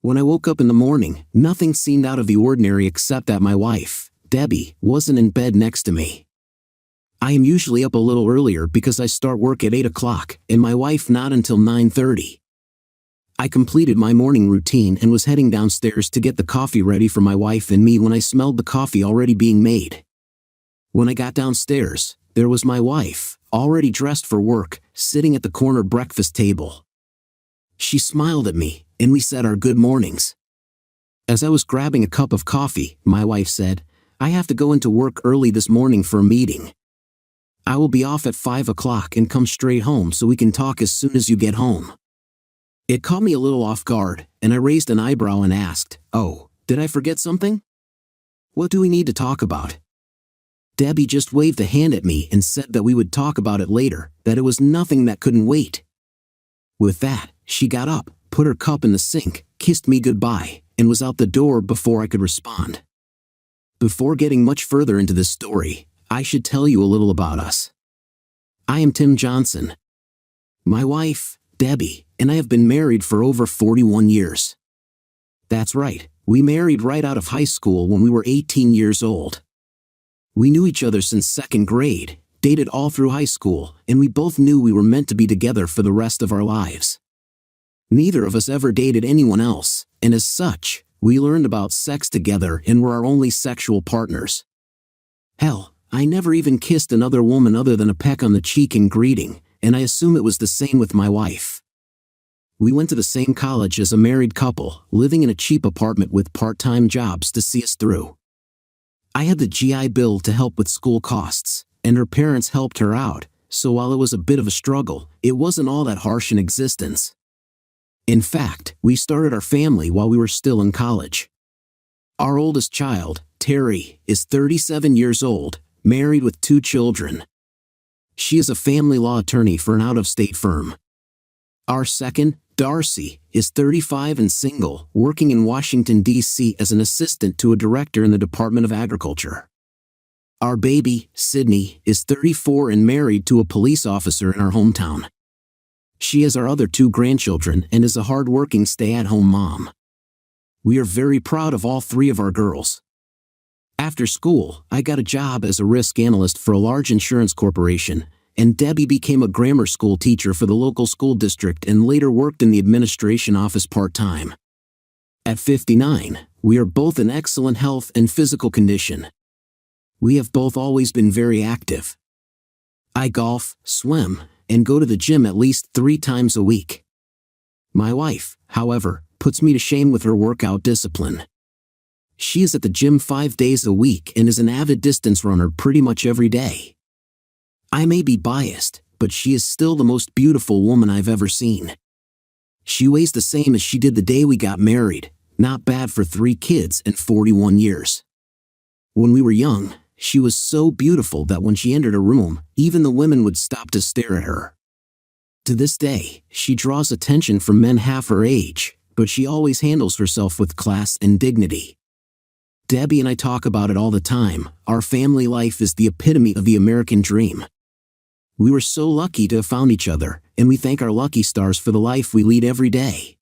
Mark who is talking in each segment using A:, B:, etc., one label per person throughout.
A: When I woke up in the morning, nothing seemed out of the ordinary except that my wife, Debbie, wasn't in bed next to me. I am usually up a little earlier because I start work at 8 o'clock, and my wife not until 9:30. I completed my morning routine and was heading downstairs to get the coffee ready for my wife and me when I smelled the coffee already being made. When I got downstairs, there was my wife, already dressed for work, sitting at the corner breakfast table. She smiled at me, and we said our good mornings. As I was grabbing a cup of coffee, my wife said, "I have to go into work early this morning for a meeting. I will be off at 5 o'clock and come straight home so we can talk as soon as you get home." It caught me a little off guard, and I raised an eyebrow and asked, "Oh, did I forget something? What do we need to talk about?" Debbie just waved a hand at me and said that we would talk about it later, that it was nothing that couldn't wait. With that, she got up, put her cup in the sink, kissed me goodbye, and was out the door before I could respond. Before getting much further into this story, I should tell you a little about us. I am Tim Johnson. My wife, Debbie, and I have been married for over 41 years. That's right, we married right out of high school when we were 18 years old. We knew each other since second grade, dated all through high school, and we both knew we were meant to be together for the rest of our lives. Neither of us ever dated anyone else, and as such, we learned about sex together and were our only sexual partners. Hell, I never even kissed another woman other than a peck on the cheek in greeting, and I assume it was the same with my wife. We went to the same college as a married couple, living in a cheap apartment with part-time jobs to see us through. I had the GI Bill to help with school costs, and her parents helped her out, so while it was a bit of a struggle, it wasn't all that harsh in existence. In fact, we started our family while we were still in college. Our oldest child, Terry, is 37 years old, married with 2 children. She is a family law attorney for an out-of-state firm. Our second, Darcy, is 35 and single, working in Washington, D.C. as an assistant to a director in the Department of Agriculture. Our baby, Sydney, is 34 and married to a police officer in our hometown. She has our other 2 grandchildren and is a hard-working stay-at-home mom. We are very proud of all 3 of our girls. After school, I got a job as a risk analyst for a large insurance corporation, and Debbie became a grammar school teacher for the local school district and later worked in the administration office part-time. At 59, we are both in excellent health and physical condition. We have both always been very active. I golf, swim, and go to the gym at least 3 times a week. My wife, however, puts me to shame with her workout discipline. She is at the gym 5 days a week and is an avid distance runner pretty much every day. I may be biased, but she is still the most beautiful woman I've ever seen. She weighs the same as she did the day we got married, not bad for 3 kids and 41 years. When we were young, she was so beautiful that when she entered a room, even the women would stop to stare at her. To this day, she draws attention from men half her age, but she always handles herself with class and dignity. Debbie and I talk about it all the time. Our family life is the epitome of the American dream. We were so lucky to have found each other, and we thank our lucky stars for the life we lead every day.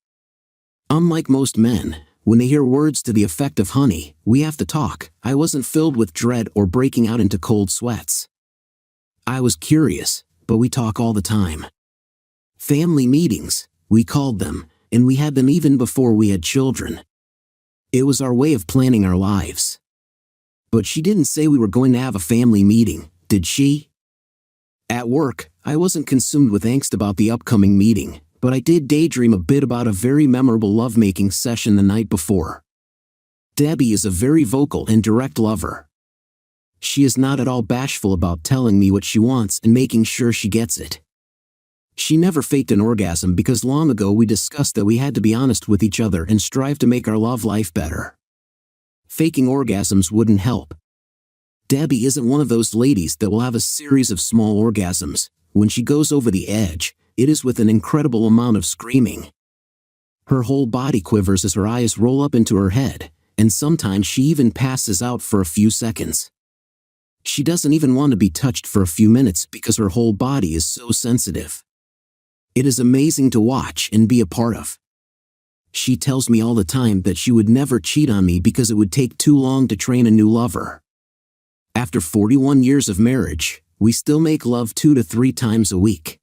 A: Unlike most men, when they hear words to the effect of "honey, we have to talk," I wasn't filled with dread or breaking out into cold sweats. I was curious, but we talk all the time. Family meetings, we called them, and we had them even before we had children. It was our way of planning our lives. But she didn't say we were going to have a family meeting, did she? At work, I wasn't consumed with angst about the upcoming meeting, but I did daydream a bit about a very memorable lovemaking session the night before. Debbie is a very vocal and direct lover. She is not at all bashful about telling me what she wants and making sure she gets it. She never faked an orgasm because long ago we discussed that we had to be honest with each other and strive to make our love life better. Faking orgasms wouldn't help. Debbie isn't one of those ladies that will have a series of small orgasms. When she goes over the edge, it is with an incredible amount of screaming. Her whole body quivers as her eyes roll up into her head, and sometimes she even passes out for a few seconds. She doesn't even want to be touched for a few minutes because her whole body is so sensitive. It is amazing to watch and be a part of. She tells me all the time that she would never cheat on me because it would take too long to train a new lover. After 41 years of marriage, we still make love 2 to 3 times a week.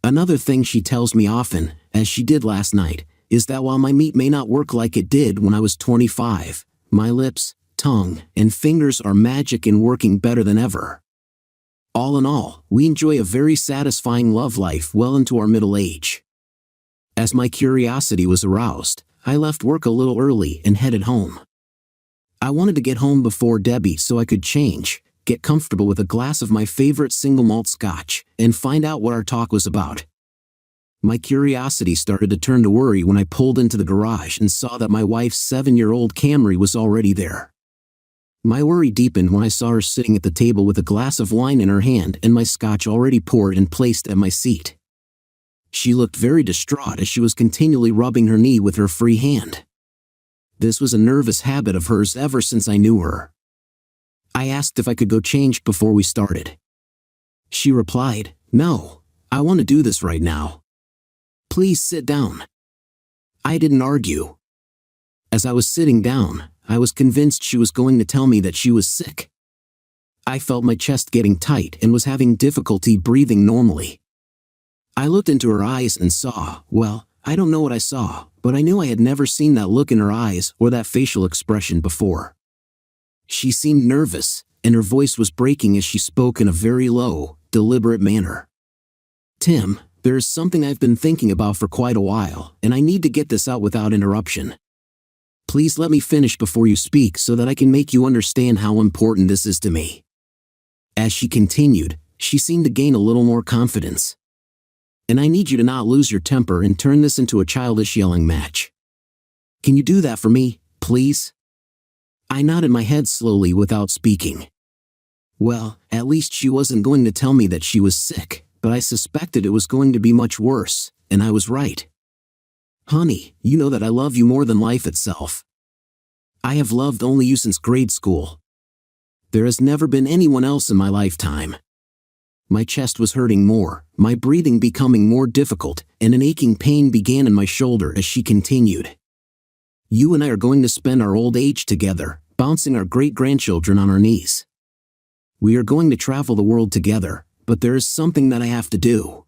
A: Another thing she tells me often, as she did last night, is that while my meat may not work like it did when I was 25, my lips, tongue, and fingers are magic and working better than ever. All in all, we enjoy a very satisfying love life well into our middle age. As my curiosity was aroused, I left work a little early and headed home. I wanted to get home before Debbie so I could change, get comfortable with a glass of my favorite single malt scotch, and find out what our talk was about. My curiosity started to turn to worry when I pulled into the garage and saw that my wife's 7-year-old Camry was already there. My worry deepened when I saw her sitting at the table with a glass of wine in her hand and my scotch already poured and placed at my seat. She looked very distraught as she was continually rubbing her knee with her free hand. This was a nervous habit of hers ever since I knew her. I asked if I could go change before we started. She replied, "No, I want to do this right now. Please sit down." I didn't argue. As I was sitting down, I was convinced she was going to tell me that she was sick. I felt my chest getting tight and was having difficulty breathing normally. I looked into her eyes and saw, well, I don't know what I saw, but I knew I had never seen that look in her eyes or that facial expression before. She seemed nervous, and her voice was breaking as she spoke in a very low, deliberate manner. "Tim, there is something I've been thinking about for quite a while, and I need to get this out without interruption. Please let me finish before you speak so that I can make you understand how important this is to me." As she continued, she seemed to gain a little more confidence. "And I need you to not lose your temper and turn this into a childish yelling match. Can you do that for me, please?" I nodded my head slowly without speaking. Well, at least she wasn't going to tell me that she was sick, but I suspected it was going to be much worse, and I was right. "Honey, you know that I love you more than life itself. I have loved only you since grade school. There has never been anyone else in my lifetime." My chest was hurting more, my breathing becoming more difficult, and an aching pain began in my shoulder as she continued. "You and I are going to spend our old age together, bouncing our great-grandchildren on our knees. We are going to travel the world together, but there is something that I have to do."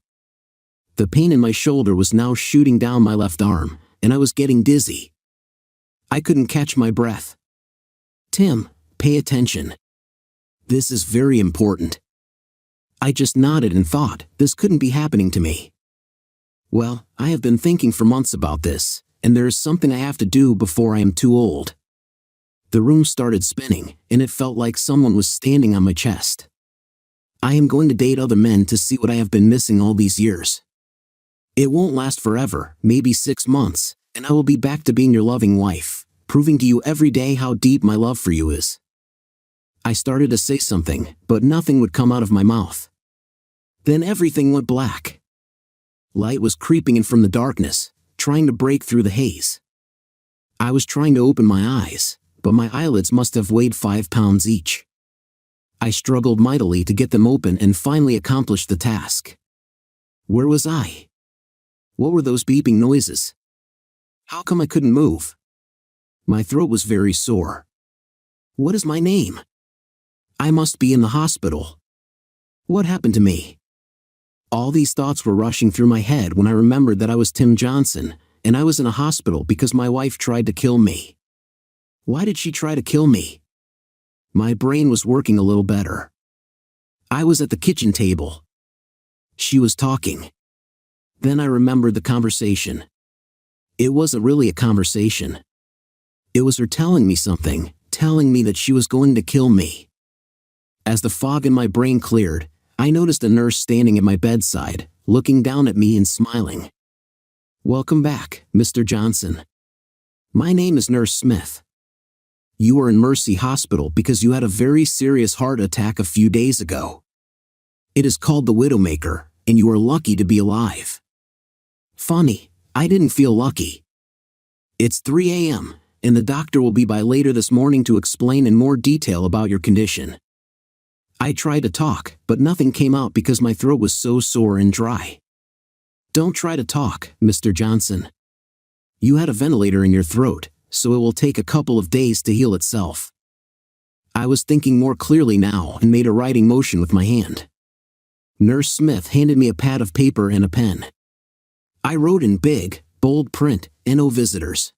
A: The pain in my shoulder was now shooting down my left arm, and I was getting dizzy. I couldn't catch my breath. "Tim, pay attention. This is very important." I just nodded and thought, this couldn't be happening to me. "Well, I have been thinking for months about this, and there is something I have to do before I am too old." The room started spinning, and it felt like someone was standing on my chest. "I am going to date other men to see what I have been missing all these years. It won't last forever, maybe 6 months, and I will be back to being your loving wife, proving to you every day how deep my love for you is." I started to say something, but nothing would come out of my mouth. Then everything went black. Light was creeping in from the darkness, trying to break through the haze. I was trying to open my eyes, but my eyelids must have weighed 5 pounds each. I struggled mightily to get them open and finally accomplished the task. Where was I? What were those beeping noises? How come I couldn't move? My throat was very sore. What is my name? I must be in the hospital. What happened to me? All these thoughts were rushing through my head when I remembered that I was Tim Johnson, and I was in a hospital because my wife tried to kill me. Why did she try to kill me? My brain was working a little better. I was at the kitchen table. She was talking. Then I remembered the conversation. It wasn't really a conversation. It was her telling me something, telling me that she was going to kill me. As the fog in my brain cleared, I noticed a nurse standing at my bedside, looking down at me and smiling. "Welcome back, Mr. Johnson. My name is Nurse Smith. You are in Mercy Hospital because you had a very serious heart attack a few days ago. It is called the Widowmaker, and you are lucky to be alive." Funny, I didn't feel lucky. It's 3 a.m., and the doctor will be by later this morning to explain in more detail about your condition. I tried to talk, but nothing came out because my throat was so sore and dry. "Don't try to talk, Mr. Johnson. You had a ventilator in your throat, so it will take a couple of days to heal itself. I was thinking more clearly now and made a writing motion with my hand. Nurse Smith handed me a pad of paper and a pen. I wrote in big, bold print, "No visitors."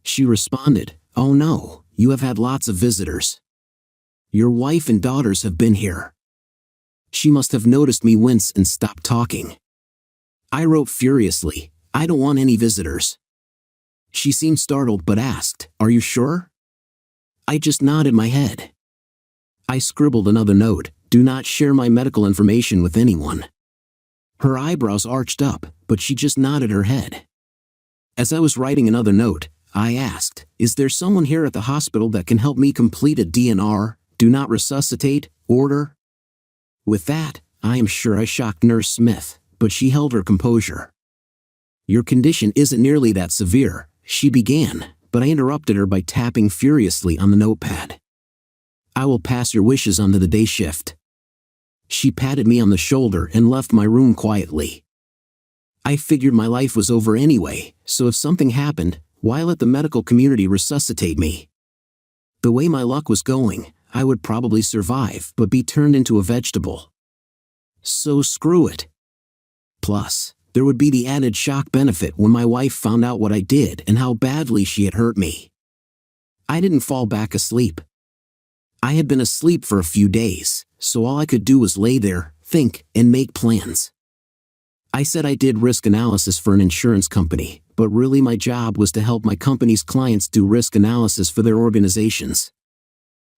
A: She responded, "Oh no, you have had lots of visitors. Your wife and daughters have been here." She must have noticed me wince and stopped talking. I wrote furiously, "I don't want any visitors." She seemed startled but asked, "Are you sure?" I just nodded my head. I scribbled another note, "Do not share my medical information with anyone." Her eyebrows arched up, but she just nodded her head. As I was writing another note, I asked, "Is there someone here at the hospital that can help me complete a DNR, do not resuscitate, order?" With that, I am sure I shocked Nurse Smith, but she held her composure. "Your condition isn't nearly that severe," she began, but I interrupted her by tapping furiously on the notepad. "I will pass your wishes onto the day shift." She patted me on the shoulder and left my room quietly. I figured my life was over anyway, so if something happened, why let the medical community resuscitate me? The way my luck was going, I would probably survive but be turned into a vegetable. So screw it. Plus, there would be the added shock benefit when my wife found out what I did and how badly she had hurt me. I didn't fall back asleep. I had been asleep for a few days, so all I could do was lay there, think, and make plans. I said I did risk analysis for an insurance company, but really my job was to help my company's clients do risk analysis for their organizations.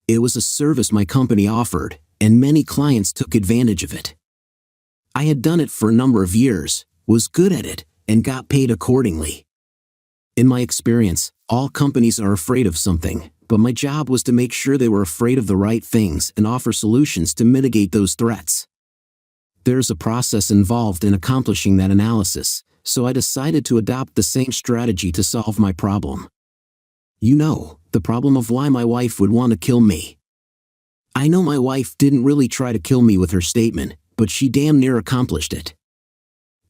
A: It was a service my company offered, and many clients took advantage of it. I had done it for a number of years, was good at it, and got paid accordingly. In my experience, all companies are afraid of something, but my job was to make sure they were afraid of the right things and offer solutions to mitigate those threats. There's a process involved in accomplishing that analysis, so I decided to adopt the same strategy to solve my problem. You know, the problem of why my wife would want to kill me. I know my wife didn't really try to kill me with her statement, but she damn near accomplished it.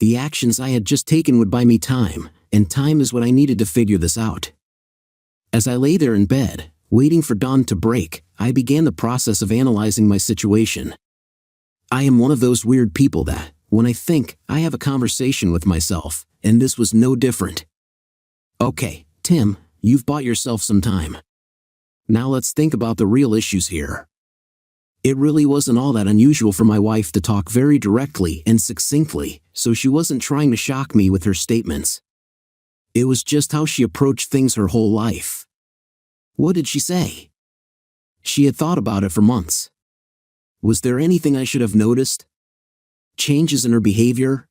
A: The actions I had just taken would buy me time, and time is what I needed to figure this out. As I lay there in bed, waiting for dawn to break, I began the process of analyzing my situation. I am one of those weird people that, when I think, I have a conversation with myself, and this was no different. Okay, Tim, you've bought yourself some time. Now let's think about the real issues here. It really wasn't all that unusual for my wife to talk very directly and succinctly, so she wasn't trying to shock me with her statements. It was just how she approached things her whole life. What did she say? She had thought about it for months. Was there anything I should have noticed? Changes in her behavior?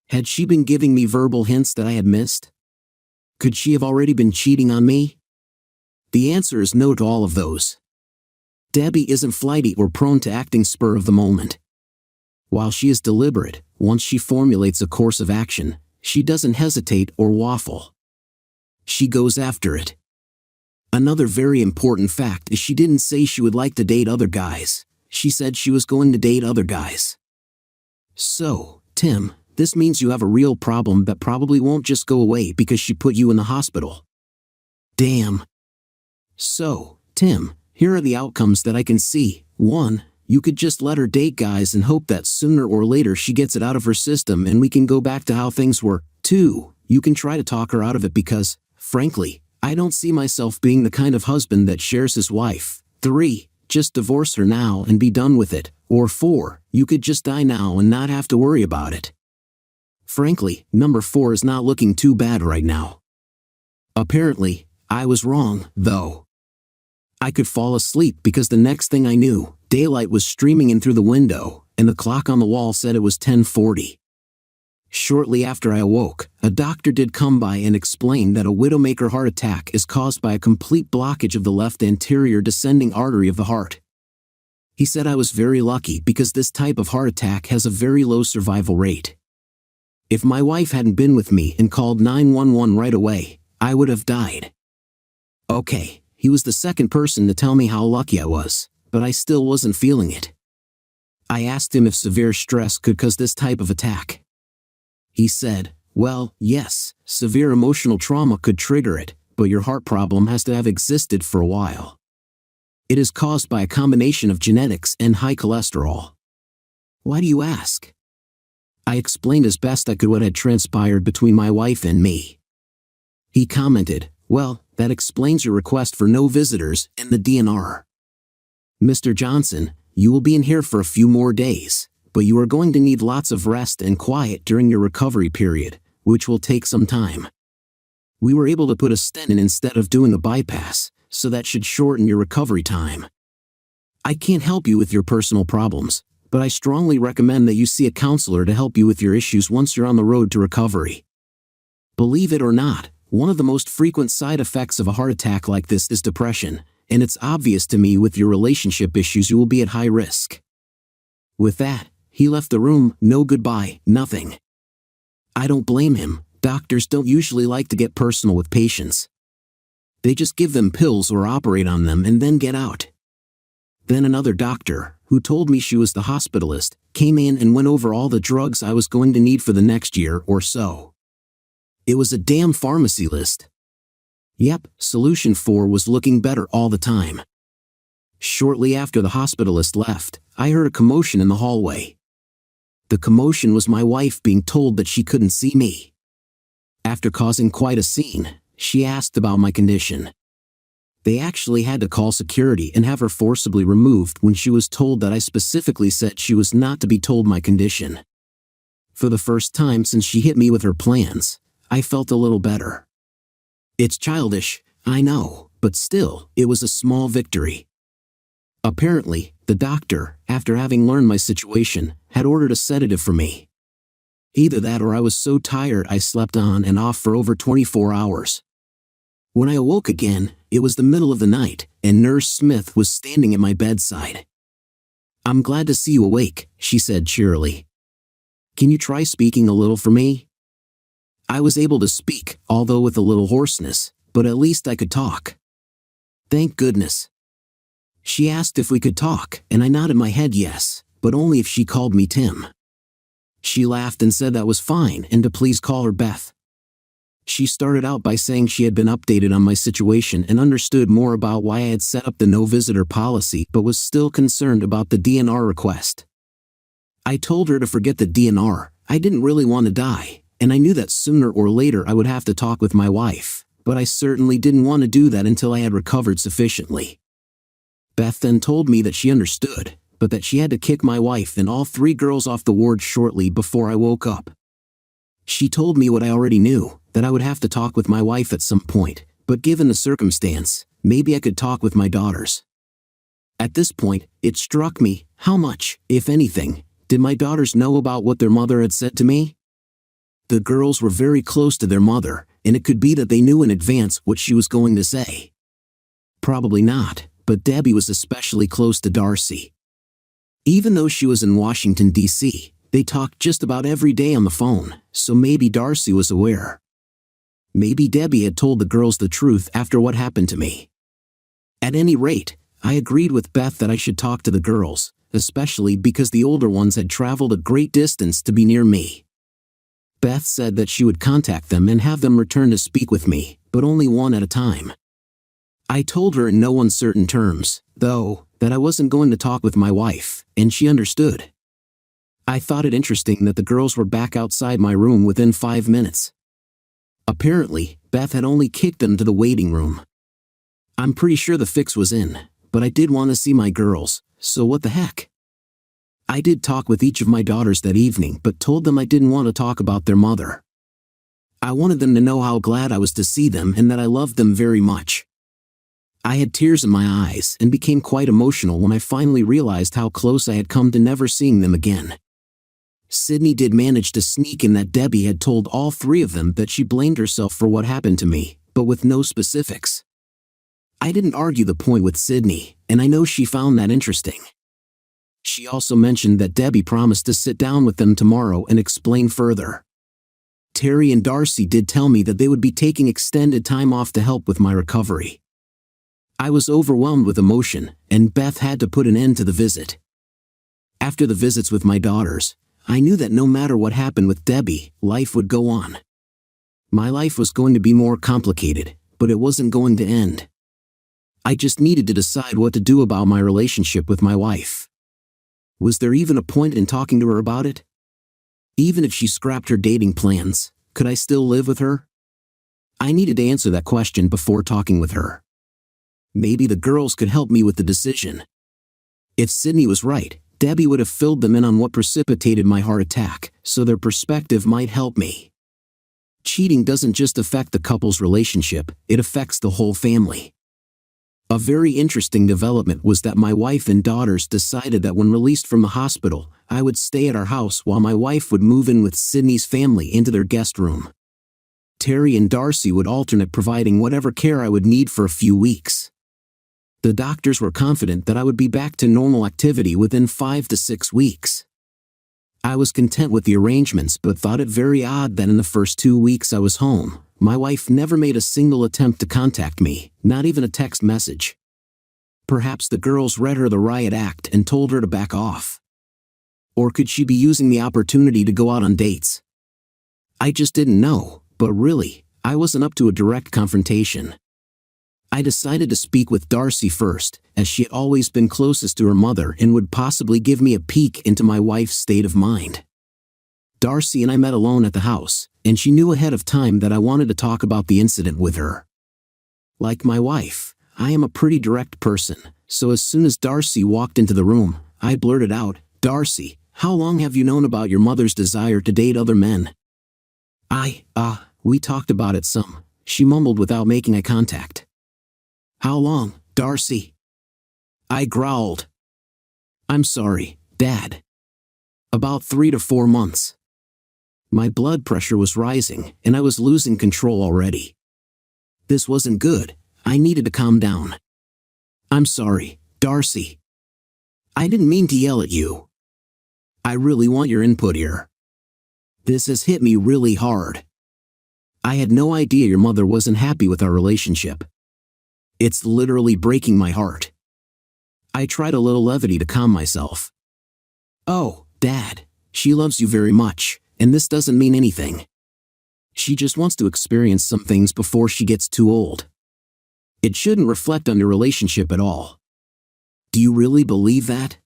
A: Had she been giving me verbal hints that I had missed? Could she have already been cheating on me? The answer is no to all of those. Debbie isn't flighty or prone to acting spur of the moment. While she is deliberate, once she formulates a course of action, she doesn't hesitate or waffle. She goes after it. Another very important fact is she didn't say she would like to date other guys. She said she was going to date other guys. So, Tim, this means you have a real problem that probably won't just go away because she put you in the hospital. Damn. So, Tim, here are the outcomes that I can see. 1. You could just let her date guys and hope that sooner or later she gets it out of her system and we can go back to how things were. 2. You can try to talk her out of it because, frankly, I don't see myself being the kind of husband that shares his wife. 3. Just divorce her now and be done with it. Or 4. You could just die now and not have to worry about it. Frankly, number 4 is not looking too bad right now. Apparently, I was wrong, though. I could fall asleep because the next thing I knew, daylight was streaming in through the window, and the clock on the wall said it was 10:40. Shortly after I awoke, a doctor did come by and explain that a widowmaker heart attack is caused by a complete blockage of the left anterior descending artery of the heart. He said I was very lucky because this type of heart attack has a very low survival rate. If my wife hadn't been with me and called 911 right away, I would have died. Okay. He was the second person to tell me how lucky I was, but I still wasn't feeling it. I asked him if severe stress could cause this type of attack. He said, Well, yes, severe emotional trauma could trigger it, but your heart problem has to have existed for a while. It is caused by a combination of genetics and high cholesterol. Why do you ask? I explained as best I could what had transpired between my wife and me. He commented, "Well, that explains your request for no visitors and the DNR. Mr. Johnson, you will be in here for a few more days, but you are going to need lots of rest and quiet during your recovery period, which will take some time. We were able to put a stent in instead of doing a bypass, so that should shorten your recovery time. I can't help you with your personal problems, but I strongly recommend that you see a counselor to help you with your issues once you're on the road to recovery. Believe it or not, one of the most frequent side effects of a heart attack like this is depression, and it's obvious to me with your relationship issues you will be at high risk." With that, he left the room, no goodbye, nothing. I don't blame him. Doctors don't usually like to get personal with patients. They just give them pills or operate on them and then get out. Then another doctor, who told me she was the hospitalist, came in and went over all the drugs I was going to need for the next year or so. It was a damn pharmacy list. Yep, solution 4 was looking better all the time. Shortly after the hospitalist left, I heard a commotion in the hallway. The commotion was my wife being told that she couldn't see me. After causing quite a scene, she asked about my condition. They actually had to call security and have her forcibly removed when she was told that I specifically said she was not to be told my condition. For the first time since she hit me with her plans, I felt a little better. It's childish, I know, but still, it was a small victory. Apparently, the doctor, after having learned my situation, had ordered a sedative for me. Either that or I was so tired I slept on and off for over 24 hours. When I awoke again, it was the middle of the night, and Nurse Smith was standing at my bedside. "I'm glad to see you awake," she said cheerily. "Can you try speaking a little for me?" I was able to speak, although with a little hoarseness, but at least I could talk. Thank goodness. She asked if we could talk, and I nodded my head yes, but only if she called me Tim. She laughed and said that was fine and to please call her Beth. She started out by saying she had been updated on my situation and understood more about why I had set up the no-visitor policy but was still concerned about the DNR request. I told her to forget the DNR, I didn't really want to die, and I knew that sooner or later I would have to talk with my wife, but I certainly didn't want to do that until I had recovered sufficiently. Beth then told me that she understood, but that she had to kick my wife and all 3 girls off the ward shortly before I woke up. She told me what I already knew, that I would have to talk with my wife at some point, but given the circumstance, maybe I could talk with my daughters. At this point, it struck me, how much, if anything, did my daughters know about what their mother had said to me? The girls were very close to their mother, and it could be that they knew in advance what she was going to say. Probably not, but Debbie was especially close to Darcy. Even though she was in Washington, D.C., they talked just about every day on the phone, so maybe Darcy was aware. Maybe Debbie had told the girls the truth after what happened to me. At any rate, I agreed with Beth that I should talk to the girls, especially because the older ones had traveled a great distance to be near me. Beth said that she would contact them and have them return to speak with me, but only one at a time. I told her in no uncertain terms, though, that I wasn't going to talk with my wife, and she understood. I thought it interesting that the girls were back outside my room within 5 minutes. Apparently, Beth had only kicked them to the waiting room. I'm pretty sure the fix was in, but I did want to see my girls, so what the heck? I did talk with each of my daughters that evening but told them I didn't want to talk about their mother. I wanted them to know how glad I was to see them and that I loved them very much. I had tears in my eyes and became quite emotional when I finally realized how close I had come to never seeing them again. Sydney did manage to sneak in that Debbie had told all 3 of them that she blamed herself for what happened to me, but with no specifics. I didn't argue the point with Sydney, and I know she found that interesting. She also mentioned that Debbie promised to sit down with them tomorrow and explain further. Terry and Darcy did tell me that they would be taking extended time off to help with my recovery. I was overwhelmed with emotion, and Beth had to put an end to the visit. After the visits with my daughters, I knew that no matter what happened with Debbie, life would go on. My life was going to be more complicated, but it wasn't going to end. I just needed to decide what to do about my relationship with my wife. Was there even a point in talking to her about it? Even if she scrapped her dating plans, could I still live with her? I needed to answer that question before talking with her. Maybe the girls could help me with the decision. If Sydney was right, Debbie would have filled them in on what precipitated my heart attack, so their perspective might help me. Cheating doesn't just affect the couple's relationship, it affects the whole family. A very interesting development was that my wife and daughters decided that when released from the hospital, I would stay at our house while my wife would move in with Sydney's family into their guest room. Terry and Darcy would alternate providing whatever care I would need for a few weeks. The doctors were confident that I would be back to normal activity within 5 to 6 weeks. I was content with the arrangements but thought it very odd that in the first 2 weeks I was home, my wife never made a single attempt to contact me, not even a text message. Perhaps the girls read her the riot act and told her to back off. Or could she be using the opportunity to go out on dates? I just didn't know, but really, I wasn't up to a direct confrontation. I decided to speak with Darcy first, as she had always been closest to her mother and would possibly give me a peek into my wife's state of mind. Darcy and I met alone at the house, and she knew ahead of time that I wanted to talk about the incident with her. Like my wife, I am a pretty direct person, so as soon as Darcy walked into the room, I blurted out, "Darcy, how long have you known about your mother's desire to date other men?" We talked about it some," she mumbled without making eye contact. "How long, Darcy?" I growled. "I'm sorry, Dad. About 3 to 4 months." My blood pressure was rising, and I was losing control already. This wasn't good. I needed to calm down. "I'm sorry, Darcy. I didn't mean to yell at you. I really want your input here. This has hit me really hard. I had no idea your mother wasn't happy with our relationship. It's literally breaking my heart." I tried a little levity to calm myself. "Oh, Dad, she loves you very much, and this doesn't mean anything. She just wants to experience some things before she gets too old. It shouldn't reflect on your relationship at all." "Do you really believe that?"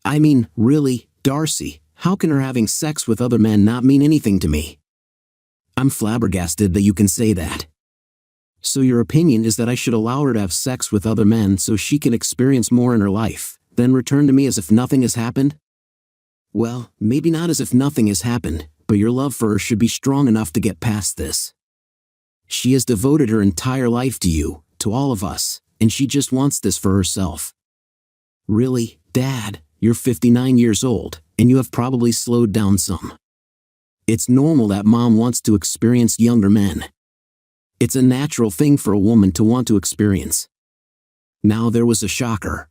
A: "I mean, really, Darcy, how can her having sex with other men not mean anything to me?" "I'm flabbergasted that you can say that. So your opinion is that I should allow her to have sex with other men so she can experience more in her life, then return to me as if nothing has happened?" "Well, maybe not as if nothing has happened, but your love for her should be strong enough to get past this. She has devoted her entire life to you, to all of us, and she just wants this for herself. Really, Dad, you're 59 years old, and you have probably slowed down some. It's normal that Mom wants to experience younger men. It's a natural thing for a woman to want to experience." Now there was a shocker.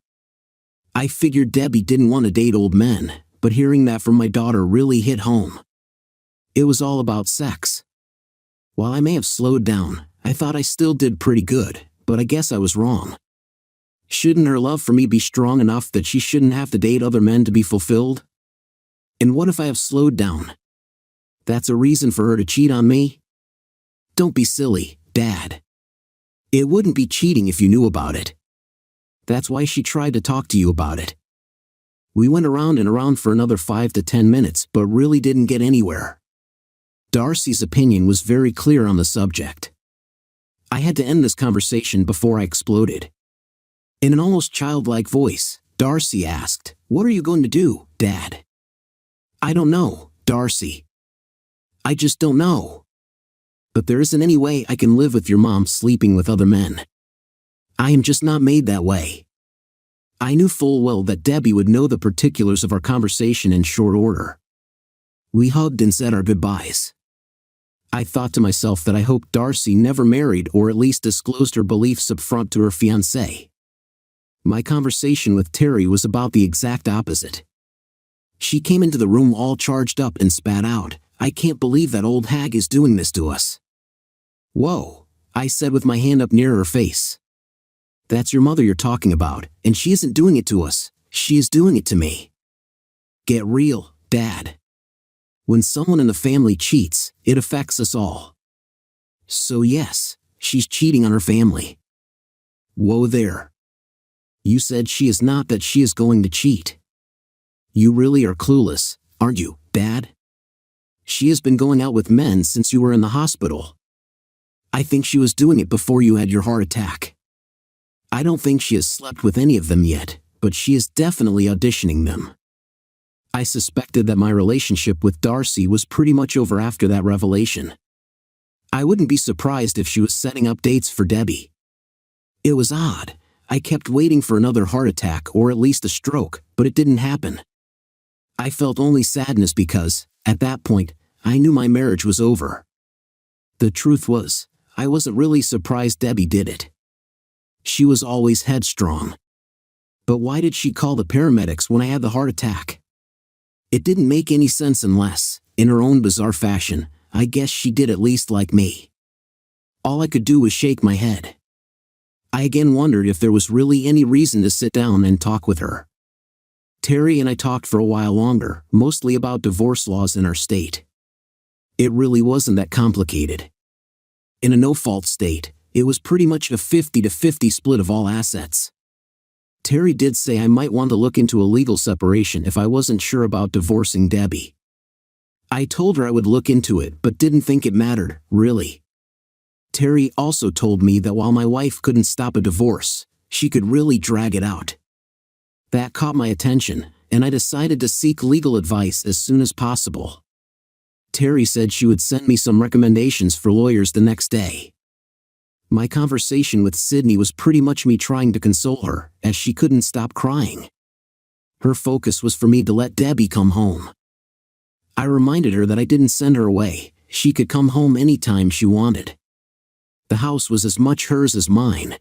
A: I figured Debbie didn't want to date old men, but hearing that from my daughter really hit home. It was all about sex. While I may have slowed down, I thought I still did pretty good, but I guess I was wrong. Shouldn't her love for me be strong enough that she shouldn't have to date other men to be fulfilled? And what if I have slowed down? That's a reason for her to cheat on me? Don't be silly, Dad. It wouldn't be cheating if you knew about it. That's why she tried to talk to you about it. We went around and around for another 5 to 10 minutes but really didn't get anywhere. Darcy's opinion was very clear on the subject. I had to end this conversation before I exploded. In an almost childlike voice, Darcy asked, "What are you going to do, Dad?" "I don't know, Darcy. I just don't know. But there isn't any way I can live with your mom sleeping with other men. I am just not made that way." I knew full well that Debbie would know the particulars of our conversation in short order. We hugged and said our goodbyes. I thought to myself that I hoped Darcy never married or at least disclosed her beliefs up front to her fiancé. My conversation with Terry was about the exact opposite. She came into the room all charged up and spat out, "I can't believe that old hag is doing this to us." "Whoa," I said with my hand up near her face. "That's your mother you're talking about, and she isn't doing it to us, she is doing it to me." Get real, Dad. When someone in the family cheats, it affects us all. So yes, she's cheating on her family. Whoa there. You said she is not that she is going to cheat. You really are clueless, aren't you, Dad? She has been going out with men since you were in the hospital. I think she was doing it before you had your heart attack. I don't think she has slept with any of them yet, but she is definitely auditioning them. I suspected that my relationship with Darcy was pretty much over after that revelation. I wouldn't be surprised if she was setting up dates for Debbie. It was odd. I kept waiting for another heart attack or at least a stroke, but it didn't happen. I felt only sadness because, at that point, I knew my marriage was over. The truth was, I wasn't really surprised Debbie did it. She was always headstrong. But why did she call the paramedics when I had the heart attack? It didn't make any sense unless, in her own bizarre fashion, I guess she did at least like me. All I could do was shake my head. I again wondered if there was really any reason to sit down and talk with her. Terry and I talked for a while longer, mostly about divorce laws in our state. It really wasn't that complicated. In a no-fault state, it was pretty much a 50-50 split of all assets. Terry did say I might want to look into a legal separation if I wasn't sure about divorcing Debbie. I told her I would look into it but didn't think it mattered, really. Terry also told me that while my wife couldn't stop a divorce, she could really drag it out. That caught my attention, and I decided to seek legal advice as soon as possible. Terry said she would send me some recommendations for lawyers the next day. My conversation with Sydney was pretty much me trying to console her, as she couldn't stop crying. Her focus was for me to let Debbie come home. I reminded her that I didn't send her away, she could come home anytime she wanted. The house was as much hers as mine.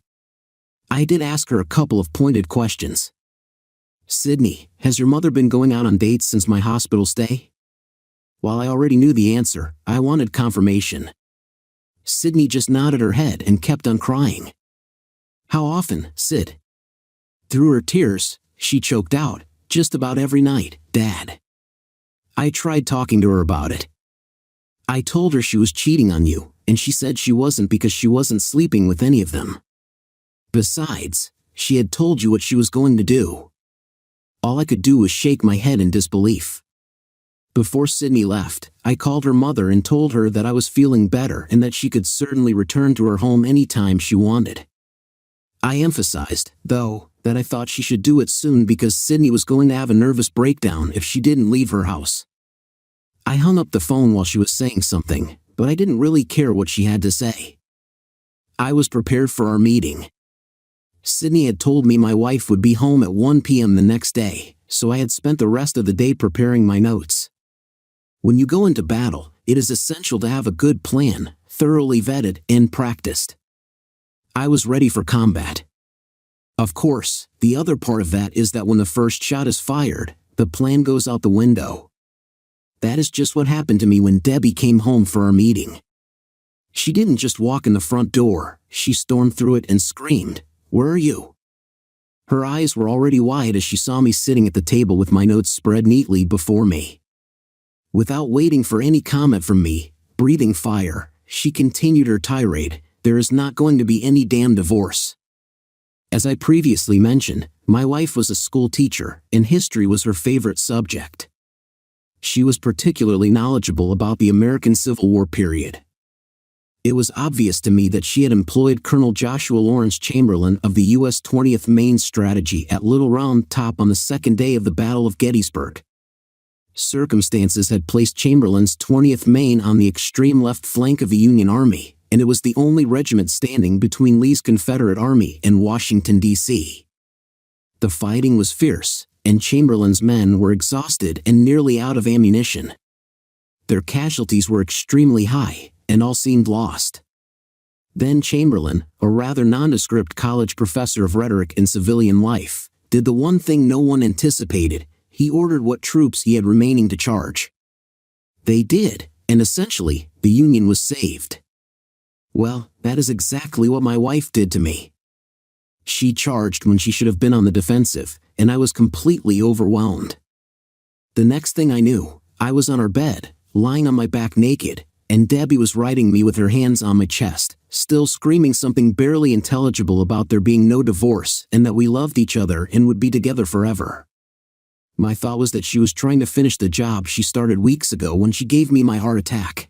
A: I did ask her a couple of pointed questions. Sydney, has your mother been going out on dates since my hospital stay? While I already knew the answer, I wanted confirmation. Sydney just nodded her head and kept on crying. How often, Sid? Through her tears, she choked out, just about every night, Dad. I tried talking to her about it. I told her she was cheating on you, and she said she wasn't because she wasn't sleeping with any of them. Besides, she had told you what she was going to do. All I could do was shake my head in disbelief. Before Sydney left, I called her mother and told her that I was feeling better and that she could certainly return to her home anytime she wanted. I emphasized, though, that I thought she should do it soon because Sydney was going to have a nervous breakdown if she didn't leave her house. I hung up the phone while she was saying something, but I didn't really care what she had to say. I was prepared for our meeting. Sydney had told me my wife would be home at 1 p.m. the next day, so I had spent the rest of the day preparing my notes. When you go into battle, it is essential to have a good plan, thoroughly vetted and practiced. I was ready for combat. Of course, the other part of that is that when the first shot is fired, the plan goes out the window. That is just what happened to me when Debbie came home for our meeting. She didn't just walk in the front door, she stormed through it and screamed, "Where are you?" Her eyes were already wide as she saw me sitting at the table with my notes spread neatly before me. Without waiting for any comment from me, breathing fire, she continued her tirade, "There is not going to be any damn divorce." As I previously mentioned, my wife was a school teacher, and history was her favorite subject. She was particularly knowledgeable about the American Civil War period. It was obvious to me that she had employed Colonel Joshua Lawrence Chamberlain of the U.S. 20th Maine strategy at Little Round Top on the second day of the Battle of Gettysburg. Circumstances had placed Chamberlain's 20th Maine on the extreme left flank of the Union Army, and it was the only regiment standing between Lee's Confederate Army and Washington, D.C. The fighting was fierce, and Chamberlain's men were exhausted and nearly out of ammunition. Their casualties were extremely high, and all seemed lost. Then Chamberlain, a rather nondescript college professor of rhetoric and civilian life, did the one thing no one anticipated: he ordered what troops he had remaining to charge. They did, and essentially, the Union was saved. Well, that is exactly what my wife did to me. She charged when she should have been on the defensive, and I was completely overwhelmed. The next thing I knew, I was on our bed, lying on my back naked, and Debbie was riding me with her hands on my chest, still screaming something barely intelligible about there being no divorce and that we loved each other and would be together forever. My thought was that she was trying to finish the job she started weeks ago when she gave me my heart attack.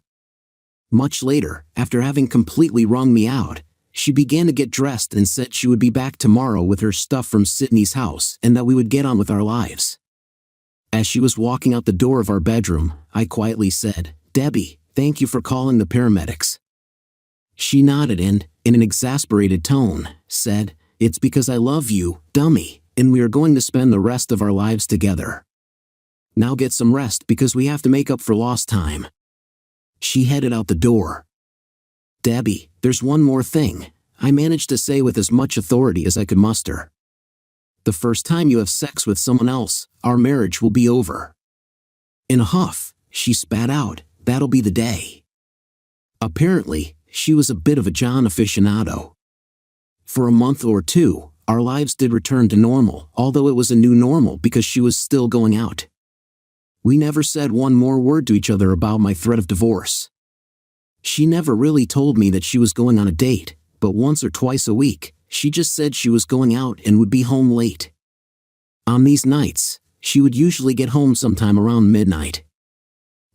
A: Much later, after having completely wrung me out, she began to get dressed and said she would be back tomorrow with her stuff from Sydney's house and that we would get on with our lives. As she was walking out the door of our bedroom, I quietly said, "Debbie, thank you for calling the paramedics." She nodded and, in an exasperated tone, said, "It's because I love you, dummy, and we are going to spend the rest of our lives together. Now get some rest because we have to make up for lost time." She headed out the door. "Debbie, there's one more thing," I managed to say with as much authority as I could muster. "The first time you have sex with someone else, our marriage will be over." In a huff, she spat out, "That'll be the day." Apparently, she was a bit of a John aficionado. For a month or two, our lives did return to normal, although it was a new normal because she was still going out. We never said one more word to each other about my threat of divorce. She never really told me that she was going on a date, but once or twice a week, she just said she was going out and would be home late. On these nights, she would usually get home sometime around midnight.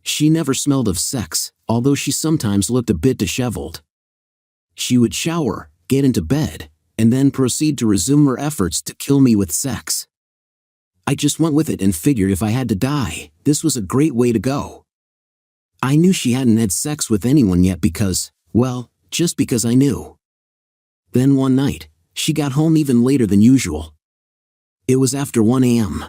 A: She never smelled of sex, although she sometimes looked a bit disheveled. She would shower, get into bed, and then proceed to resume her efforts to kill me with sex. I just went with it and figured if I had to die, this was a great way to go. I knew she hadn't had sex with anyone yet because, well, just because I knew. Then one night, she got home even later than usual. It was after 1 a.m.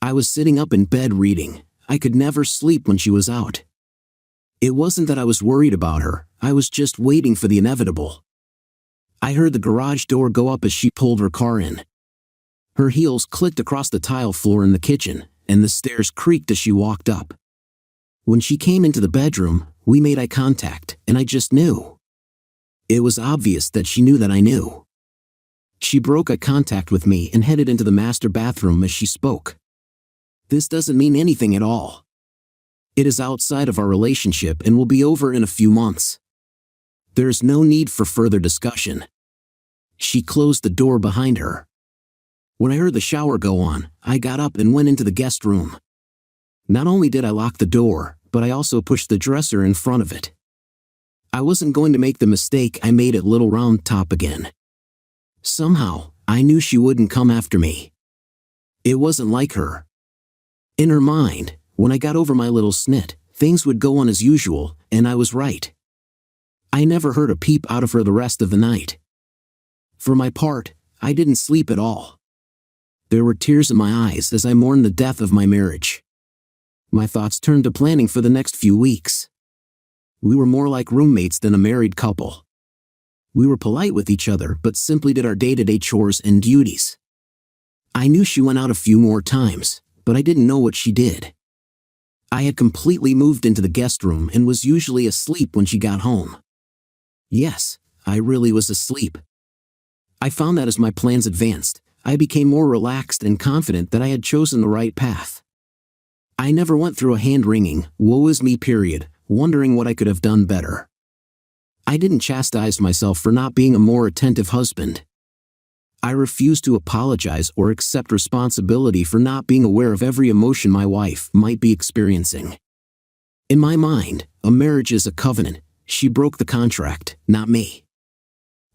A: I was sitting up in bed reading. I could never sleep when she was out. It wasn't that I was worried about her, I was just waiting for the inevitable. I heard the garage door go up as she pulled her car in. Her heels clicked across the tile floor in the kitchen, and the stairs creaked as she walked up. When she came into the bedroom, we made eye contact, and I just knew. It was obvious that she knew that I knew. She broke eye contact with me and headed into the master bathroom as she spoke. This doesn't mean anything at all. It is outside of our relationship and will be over in a few months. There is no need for further discussion. She closed the door behind her. When I heard the shower go on, I got up and went into the guest room. Not only did I lock the door, but I also pushed the dresser in front of it. I wasn't going to make the mistake I made at Little Round Top again. Somehow, I knew she wouldn't come after me. It wasn't like her. In her mind, when I got over my little snit, things would go on as usual, and I was right. I never heard a peep out of her the rest of the night. For my part, I didn't sleep at all. There were tears in my eyes as I mourned the death of my marriage. My thoughts turned to planning for the next few weeks. We were more like roommates than a married couple. We were polite with each other but simply did our day-to-day chores and duties. I knew she went out a few more times, but I didn't know what she did. I had completely moved into the guest room and was usually asleep when she got home. Yes, I really was asleep. I found that as my plans advanced, I became more relaxed and confident that I had chosen the right path. I never went through a hand-wringing, woe is me period, wondering what I could have done better. I didn't chastise myself for not being a more attentive husband. I refused to apologize or accept responsibility for not being aware of every emotion my wife might be experiencing. In my mind, a marriage is a covenant. She broke the contract, not me.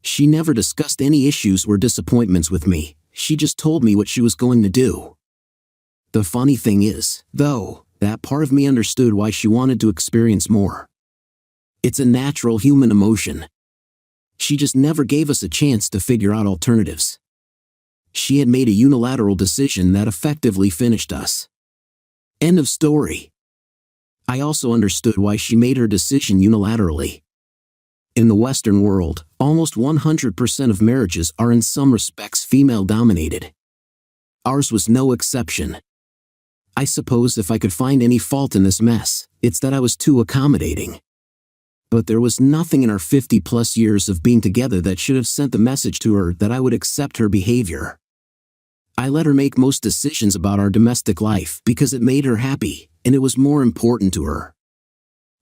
A: She never discussed any issues or disappointments with me. She just told me what she was going to do. The funny thing is, though, that part of me understood why she wanted to experience more. It's a natural human emotion. She just never gave us a chance to figure out alternatives. She had made a unilateral decision that effectively finished us. End of story. I also understood why she made her decision unilaterally. In the Western world, almost 100% of marriages are in some respects female-dominated. Ours was no exception. I suppose if I could find any fault in this mess, it's that I was too accommodating. But there was nothing in our 50-plus years of being together that should have sent the message to her that I would accept her behavior. I let her make most decisions about our domestic life because it made her happy, and it was more important to her.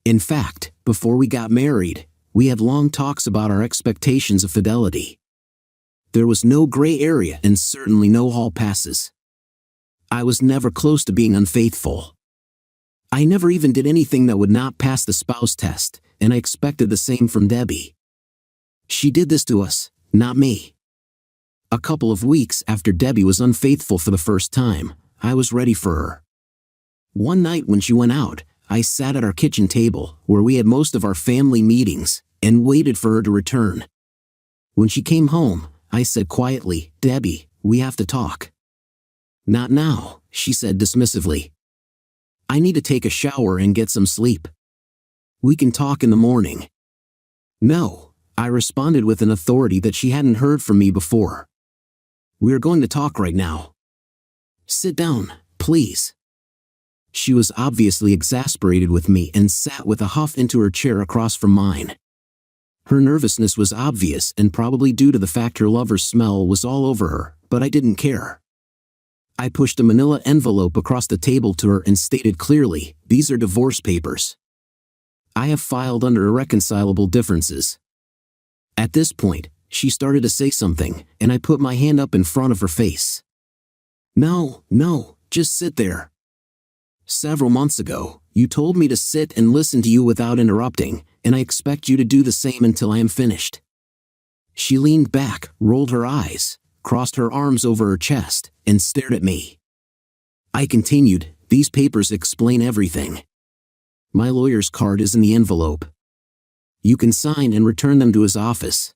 A: In fact, before we got married, we had long talks about our expectations of fidelity. There was no gray area and certainly no hall passes. I was never close to being unfaithful. I never even did anything that would not pass the spouse test, and I expected the same from Debbie. She did this to us, not me. A couple of weeks after Debbie was unfaithful for the first time, I was ready for her. One night when she went out, I sat at our kitchen table, where we had most of our family meetings, and waited for her to return. When she came home, I said quietly, "Debbie, we have to talk." "Not now," she said dismissively. "I need to take a shower and get some sleep. We can talk in the morning." "No," I responded with an authority that she hadn't heard from me before. "We're going to talk right now. Sit down, please." She was obviously exasperated with me and sat with a huff into her chair across from mine. Her nervousness was obvious and probably due to the fact her lover's smell was all over her, but I didn't care. I pushed a manila envelope across the table to her and stated clearly, "These are divorce papers. I have filed under irreconcilable differences." At this point, she started to say something, and I put my hand up in front of her face. No, just sit there. Several months ago, you told me to sit and listen to you without interrupting, and I expect you to do the same until I am finished." She leaned back, rolled her eyes, crossed her arms over her chest, and stared at me. I continued, "These papers explain everything. My lawyer's card is in the envelope. You can sign and return them to his office.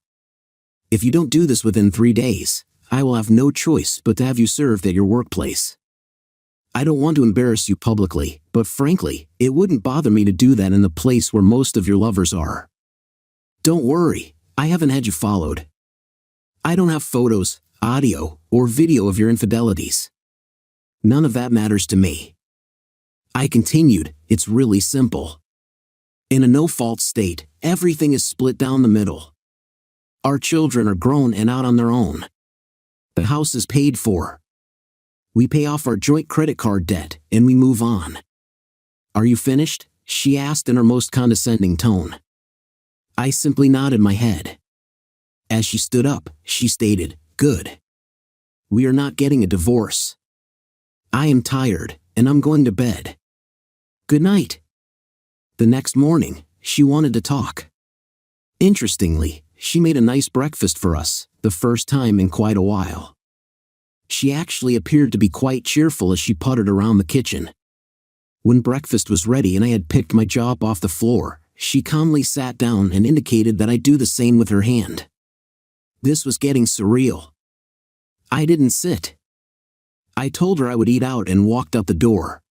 A: If you don't do this within 3 days, I will have no choice but to have you served at your workplace. I don't want to embarrass you publicly, but frankly, it wouldn't bother me to do that in the place where most of your lovers are. Don't worry, I haven't had you followed. I don't have photos, audio, or video of your infidelities. None of that matters to me." I continued, "It's really simple. In a no-fault state, everything is split down the middle. Our children are grown and out on their own. The house is paid for. We pay off our joint credit card debt, and we move on. Are you finished?" she asked in her most condescending tone. I simply nodded my head. As she stood up, she stated, "Good. We are not getting a divorce. I am tired, and I'm going to bed. Good night." The next morning, she wanted to talk. Interestingly, she made a nice breakfast for us, the first time in quite a while. She actually appeared to be quite cheerful as she puttered around the kitchen. When breakfast was ready and I had picked my jaw up off the floor, she calmly sat down and indicated that I do the same with her hand. This was getting surreal. I didn't sit. I told her I would eat out and walked out the door.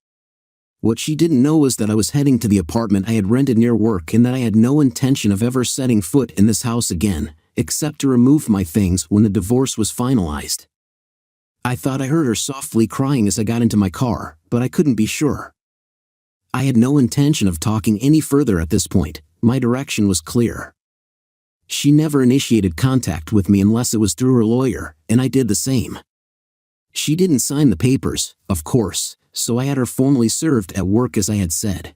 A: What she didn't know was that I was heading to the apartment I had rented near work and that I had no intention of ever setting foot in this house again, except to remove my things when the divorce was finalized. I thought I heard her softly crying as I got into my car, but I couldn't be sure. I had no intention of talking any further at this point. My direction was clear. She never initiated contact with me unless it was through her lawyer, and I did the same. She didn't sign the papers, of course, so I had her formally served at work as I had said.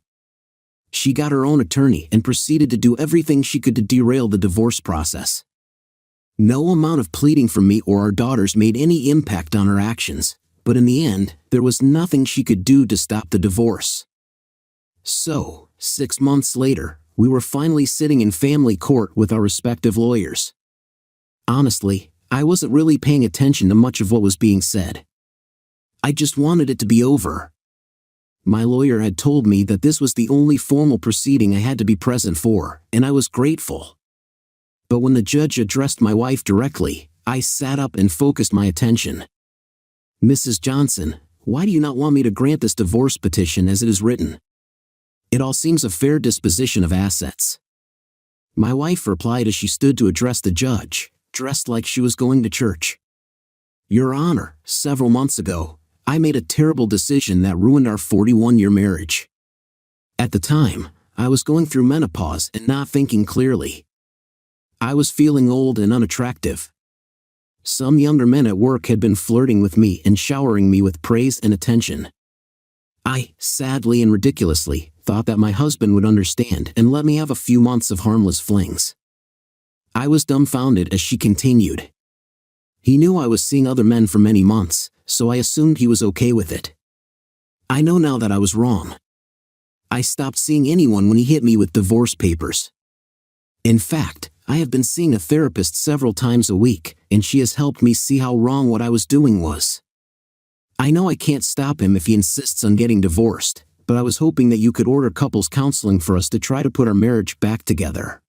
A: She got her own attorney and proceeded to do everything she could to derail the divorce process. No amount of pleading from me or our daughters made any impact on her actions, but in the end, there was nothing she could do to stop the divorce. So, 6 months later, we were finally sitting in family court with our respective lawyers. Honestly, I wasn't really paying attention to much of what was being said. I just wanted it to be over. My lawyer had told me that this was the only formal proceeding I had to be present for, and I was grateful. But when the judge addressed my wife directly, I sat up and focused my attention. "Mrs. Johnson, why do you not want me to grant this divorce petition as it is written? It all seems a fair disposition of assets." My wife replied as she stood to address the judge, dressed like she was going to church. "Your Honor, several months ago, I made a terrible decision that ruined our 41-year marriage. At the time, I was going through menopause and not thinking clearly. I was feeling old and unattractive. Some younger men at work had been flirting with me and showering me with praise and attention. I, sadly and ridiculously, thought that my husband would understand and let me have a few months of harmless flings. I was dumbfounded as she continued. He knew I was seeing other men for many months, so I assumed he was okay with it. I know now that I was wrong. I stopped seeing anyone when he hit me with divorce papers. In fact, I have been seeing a therapist several times a week, and she has helped me see how wrong what I was doing was. I know I can't stop him if he insists on getting divorced, but I was hoping that you could order couples counseling for us to try to put our marriage back together.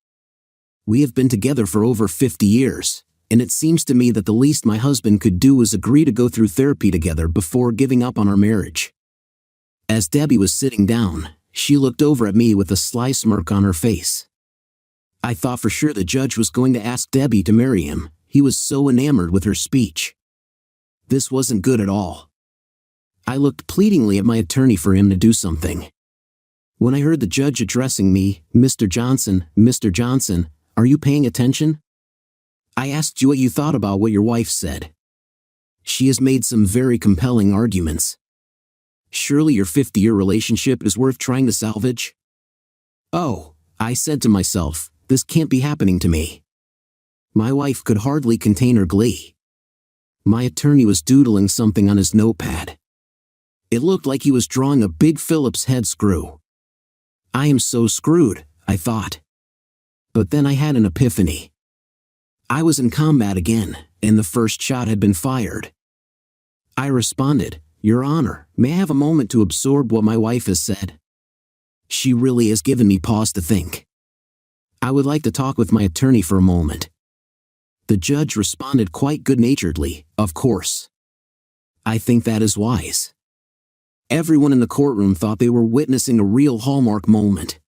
A: We have been together for over 50 years, and it seems to me that the least my husband could do is agree to go through therapy together before giving up on our marriage. As Debbie was sitting down, she looked over at me with a sly smirk on her face. I thought for sure the judge was going to ask Debbie to marry him. He was so enamored with her speech. This wasn't good at all. I looked pleadingly at my attorney for him to do something. When I heard the judge addressing me, Mr. Johnson, are you paying attention? I asked you what you thought about what your wife said. She has made some very compelling arguments. Surely your 50-year relationship is worth trying to salvage? Oh, I said to myself, this can't be happening to me. My wife could hardly contain her glee. My attorney was doodling something on his notepad. It looked like he was drawing a big Phillips head screw. I am so screwed, I thought. But then I had an epiphany. I was in combat again, and the first shot had been fired. I responded, Your Honor, may I have a moment to absorb what my wife has said? She really has given me pause to think. I would like to talk with my attorney for a moment. The judge responded quite good-naturedly, Of course. I think that is wise. Everyone in the courtroom thought they were witnessing a real hallmark moment.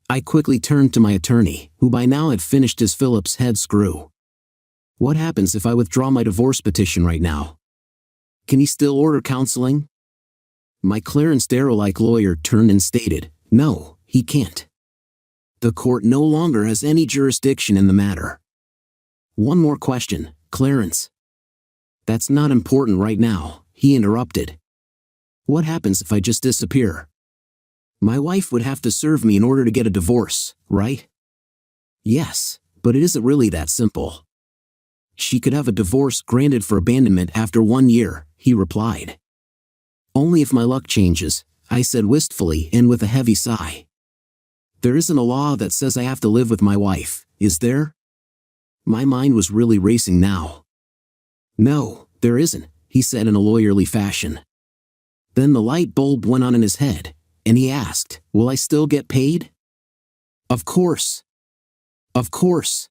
A: I quickly turned to my attorney, who by now had finished his Phillips head screw. What happens if I withdraw my divorce petition right now? Can he still order counseling? My Clarence Darrow-like lawyer turned and stated, No, he can't. The court no longer has any jurisdiction in the matter. One more question, Clarence. That's not important right now, he interrupted. What happens if I just disappear? My wife would have to serve me in order to get a divorce, right? Yes, but it isn't really that simple. She could have a divorce granted for abandonment after 1 year, he replied. Only if my luck changes, I said wistfully and with a heavy sigh. There isn't a law that says I have to live with my wife, is there? My mind was really racing now. No, there isn't, he said in a lawyerly fashion. Then the light bulb went on in his head, and he asked, Will I still get paid? Of course. Of course.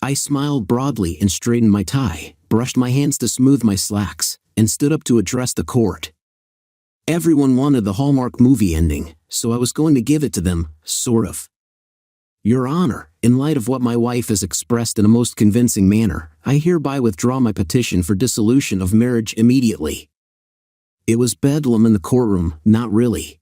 A: I smiled broadly and straightened my tie, brushed my hands to smooth my slacks, and stood up to address the court. Everyone wanted the Hallmark movie ending, so I was going to give it to them, sort of. Your Honor, in light of what my wife has expressed in a most convincing manner, I hereby withdraw my petition for dissolution of marriage immediately. It was bedlam in the courtroom, not really.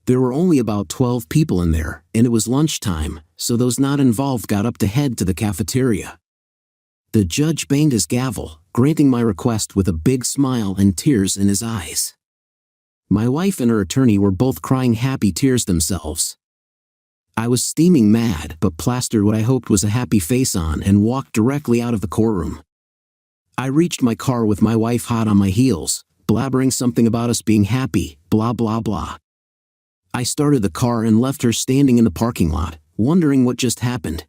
A: There were only about 12 people in there, and it was lunchtime, so those not involved got up to head to the cafeteria. The judge banged his gavel, granting my request with a big smile and tears in his eyes. My wife and her attorney were both crying happy tears themselves. I was steaming mad but plastered what I hoped was a happy face on and walked directly out of the courtroom. I reached my car with my wife hot on my heels, blabbering something about us being happy, blah blah blah. I started the car and left her standing in the parking lot, wondering what just happened.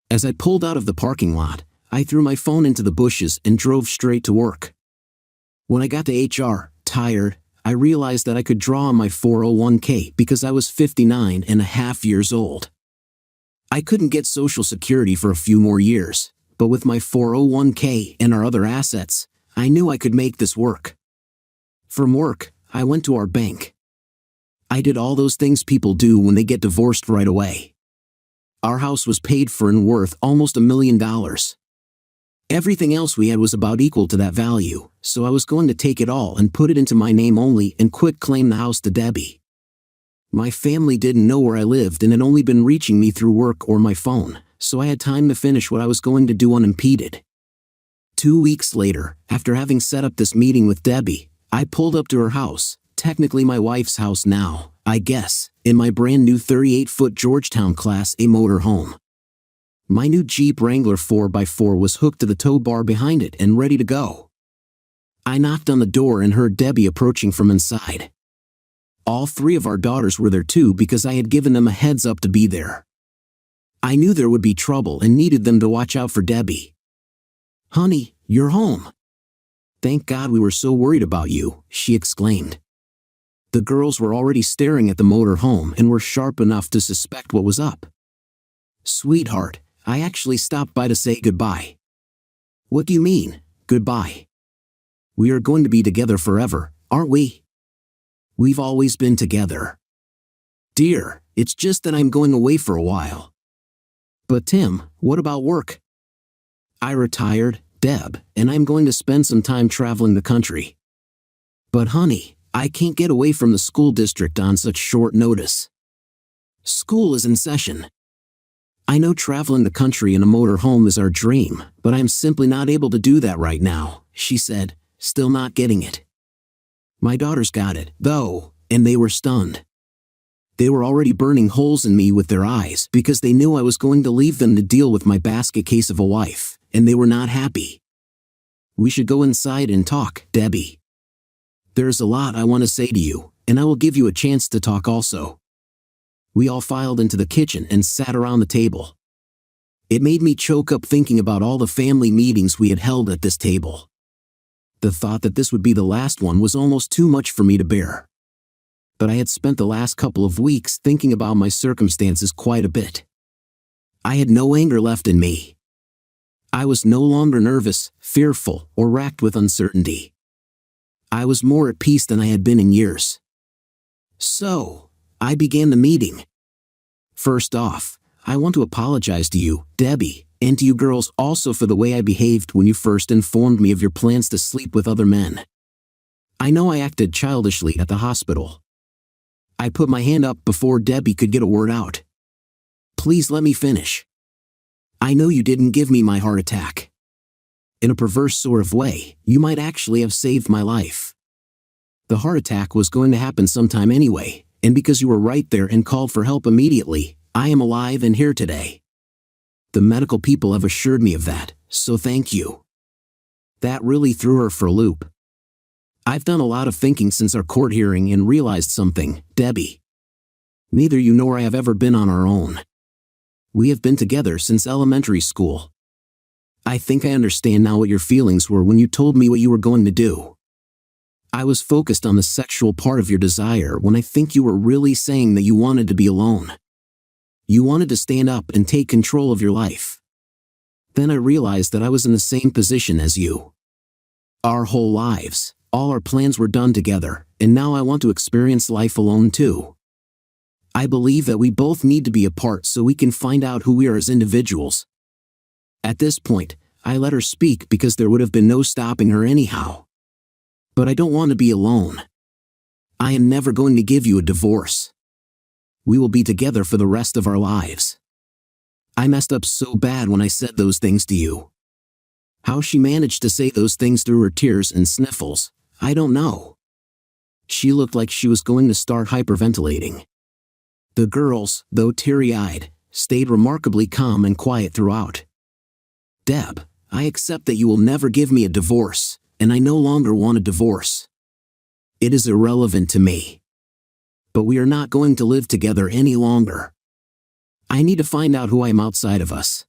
A: As I pulled out of the parking lot, I threw my phone into the bushes and drove straight to work. When I got to HR, tired, I realized that I could draw on my 401k because I was 59 and a half years old. I couldn't get Social Security for a few more years, but with my 401k and our other assets, I knew I could make this work. From work, I went to our bank. I did all those things people do when they get divorced right away. Our house was paid for and worth almost $1 million. Everything else we had was about equal to that value, so I was going to take it all and put it into my name only and quit claim the house to Debbie. My family didn't know where I lived and had only been reaching me through work or my phone, so I had time to finish what I was going to do unimpeded. 2 weeks later, after having set up this meeting with Debbie, I pulled up to her house, technically my wife's house now, I guess, in my brand new 38-foot Georgetown Class A motorhome. My new Jeep Wrangler 4x4 was hooked to the tow bar behind it and ready to go. I knocked on the door and heard Debbie approaching from inside. All three of our daughters were there too because I had given them a heads up to be there. I knew there would be trouble and needed them to watch out for Debbie. "Honey, you're home. Thank God, we were so worried about you," she exclaimed. The girls were already staring at the motor home and were sharp enough to suspect what was up. "Sweetheart, I actually stopped by to say goodbye." "What do you mean, goodbye? We are going to be together forever, aren't we?" "We've always been together." "Dear, it's just that I'm going away for a while." "But Tim, what about work?" "I retired, Deb, and I'm going to spend some time traveling the country." "But honey, I can't get away from the school district on such short notice. School is in session." "I know traveling the country in a motor home is our dream, but I'm simply not able to do that right now," she said, still not getting it. My daughters got it, though, and they were stunned. They were already burning holes in me with their eyes because they knew I was going to leave them to deal with my basket case of a wife, and they were not happy. "We should go inside and talk, Debbie. There's a lot I want to say to you, and I will give you a chance to talk also." We all filed into the kitchen and sat around the table. It made me choke up thinking about all the family meetings we had held at this table. The thought that this would be the last one was almost too much for me to bear. But I had spent the last couple of weeks thinking about my circumstances quite a bit. I had no anger left in me. I was no longer nervous, fearful, or racked with uncertainty. I was more at peace than I had been in years. So, I began the meeting. "First off, I want to apologize to you, Debbie, and to you girls also for the way I behaved when you first informed me of your plans to sleep with other men. I know I acted childishly at the hospital." I put my hand up before Debbie could get a word out. "Please let me finish. I know you didn't give me my heart attack. In a perverse sort of way, you might actually have saved my life. The heart attack was going to happen sometime anyway, and because you were right there and called for help immediately, I am alive and here today. The medical people have assured me of that, so thank you." That really threw her for a loop. "I've done a lot of thinking since our court hearing and realized something, Debbie. Neither you nor I have ever been on our own. We have been together since elementary school. I think I understand now what your feelings were when you told me what you were going to do. I was focused on the sexual part of your desire when I think you were really saying that you wanted to be alone. You wanted to stand up and take control of your life. Then I realized that I was in the same position as you. Our whole lives, all our plans were done together, and now I want to experience life alone too. I believe that we both need to be apart so we can find out who we are as individuals." At this point, I let her speak because there would have been no stopping her anyhow. "But I don't want to be alone. I am never going to give you a divorce. We will be together for the rest of our lives. I messed up so bad when I said those things to you." How she managed to say those things through her tears and sniffles, I don't know. She looked like she was going to start hyperventilating. The girls, though teary-eyed, stayed remarkably calm and quiet throughout. "Deb, I accept that you will never give me a divorce, and I no longer want a divorce. It is irrelevant to me. But we are not going to live together any longer. I need to find out who I am outside of us."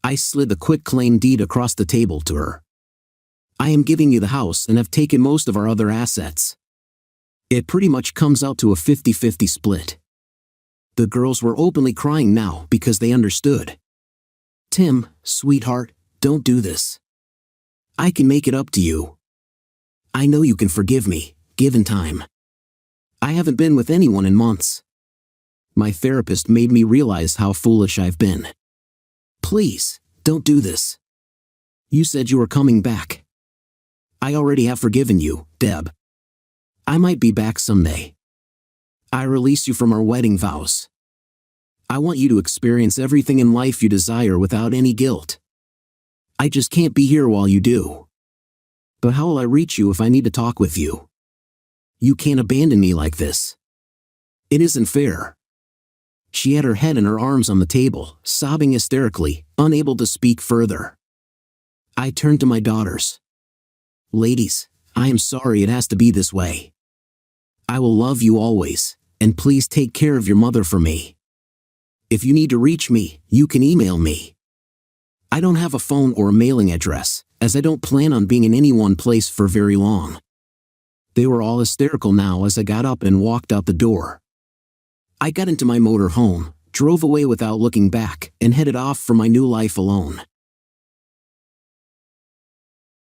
A: I slid the quitclaim deed across the table to her. "I am giving you the house and have taken most of our other assets. It pretty much comes out to a 50-50 split." The girls were openly crying now because they understood. "Tim, sweetheart, don't do this. I can make it up to you. I know you can forgive me, given time. I haven't been with anyone in months. My therapist made me realize how foolish I've been. Please, don't do this. You said you were coming back. I already have forgiven you, Deb. I might be back someday. I release you from our wedding vows. I want you to experience everything in life you desire without any guilt. I just can't be here while you do. But how will I reach you if I need to talk with you? You can't abandon me like this. It isn't fair." She had her head in her arms on the table, sobbing hysterically, unable to speak further. I turned to my daughters. "Ladies, I am sorry it has to be this way. I will love you always, and please take care of your mother for me. If you need to reach me, you can email me. I don't have a phone or a mailing address, as I don't plan on being in any one place for very long." They were all hysterical now as I got up and walked out the door. I got into my motor home, drove away without looking back, and headed off for my new life alone.